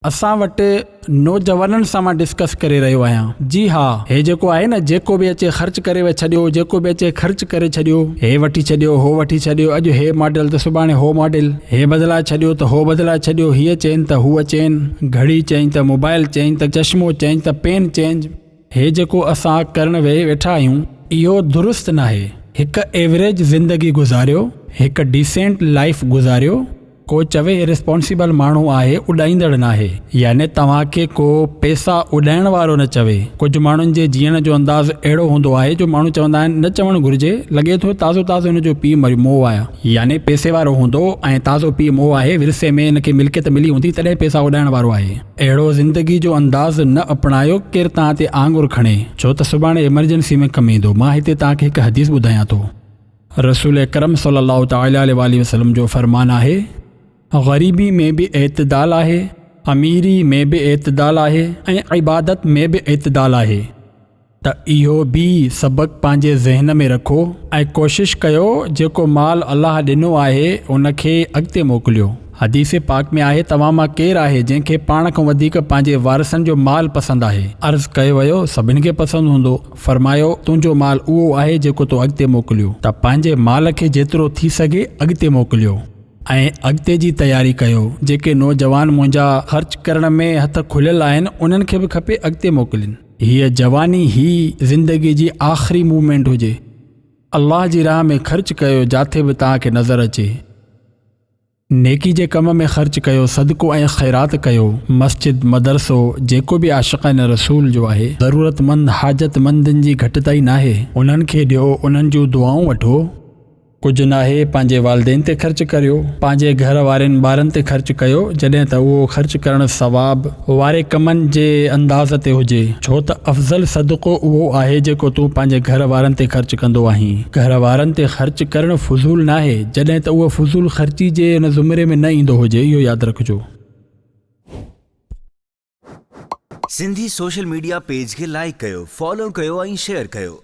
असां वटि नौजवाननि सां मां डिस्कस करे रहियो आहियां। जी हा, हे जेको आहे न, जेको बि अचे ख़र्च करे छॾियो, जेको बि अचे ख़र्च करे छॾियो, हे वठी छॾियो, हो वठी छॾियो, अॼु हे मॉडल त सुभाणे हो मॉडल, हे बदिलाए छॾियो त हो बदिलाए छॾियो, हीअ चेन त हूअ चेन, घड़ी चेंज त मोबाइल चेंज त चश्मो चेंज त पेन चेंज। हे जेको असां करण वेठा आहियूं इहो दुरुस्त नाहे। हिकु एवरेज ज़िंदगी गुज़ारियो, हिकु डिसेंट लाइफ गुज़ारियो। को चवे रिस्पॉन्सिबल माण्हू आहे, उॾाईंदड़ नाहे, याने तव्हांखे को पैसा उॾाइण वारो न चवे। कुझु माण्हुनि जे जीअण जो अंदाज़ अहिड़ो हूंदो आहे जो माण्हू चवंदा आहिनि न चवणु घुरिजे, लॻे थो ताज़ो ताज़ो हिन जो पीउ मोह आहे, याने पैसे वारो हूंदो ऐं ताज़ो पीउ मोह आहे, विरसे में हिनखे मिल्कियत मिली हूंदी तॾहिं पैसा उॾाइण वारो आहे। अहिड़ो ज़िंदगी जो अंदाज़ न अपनायो, केरु तव्हां ते आंगुर खणे, छो त सुभाणे इमरजेंसी में कमु ईंदो। मां हिते तव्हांखे हिकु हदीस ॿुधायां थो। रसूल अकरम सल्लल्लाहु तआला अलैहि वसल्लम जो फरमान आहे, ग़रीबी में बि एतदाल आहे, अमीरी में बि एतदाल आहे ऐं इबादत में बि एतदाल आहे। त इहो बि सबक़ पंहिंजे ज़हन में रखो ऐं कोशिशि कयो जेको माल अलाह ॾिनो आहे उनखे अॻिते मोकिलियो। हदीस पाक में आहे, तव्हां मां केरु आहे जंहिंखे पाण खां वधीक पंहिंजे वारसनि जो माल पसंदि आहे? अर्ज़ु कयो वियो, सभिनि खे पसंदि हूंदो। फरमायो, तुंहिंजो माल उहो आहे जेको तो अॻिते मोकिलियो, त पंहिंजे माल खे जेतिरो थी सघे अॻिते मोकिलियो ऐं अॻिते जी तयारी कयो। जेके नौजवान मुंहिंजा ख़र्च करण में हथ खुलियल आहिनि उन्हनि खे बि खपे अॻिते मोकिलिन। हीअ जवानी ही ज़िंदगी जी आख़िरी मूवमेंट हुजे। अल्लाह जी राह में ख़र्च कयो जिथे बि तव्हांखे नज़र अचे। नेकी जे कम में ख़र्च कयो, सदको ऐं ख़ैरात कयो। मस्जिद, मदरसो, जेको बि आशिक़ान रसूल जो आहे, ज़रूरतमंद हाजतमंदनि जी घटिताई नाहे, उन्हनि खे ॾियो, उन्हनि जूं दुआऊं वठो। कुझु नाहे पंहिंजे वालिदैन ते ख़र्च करियो, पंहिंजे घर वारनि ॿारनि ते ख़र्च कयो, जॾहिं त उहो ख़र्च करणु सवाब वारे कमनि जे अंदाज़ ते हुजे। छो त अफ़ज़ल सदको उहो आहे जेको तूं पंहिंजे घर वारनि ते ख़र्च कंदो आहीं। घर वारनि ते ख़र्च करणु फुज़ूल नाहे, जॾहिं त उहो फुज़ूल ख़र्ची जे हिन ज़ुमरे में न ईंदो हुजे, इहो यादि रखिजो। सिंधी सोशल मीडिया पेज खे लाइक कयो, फॉलो कयो ऐं शेयर कयो।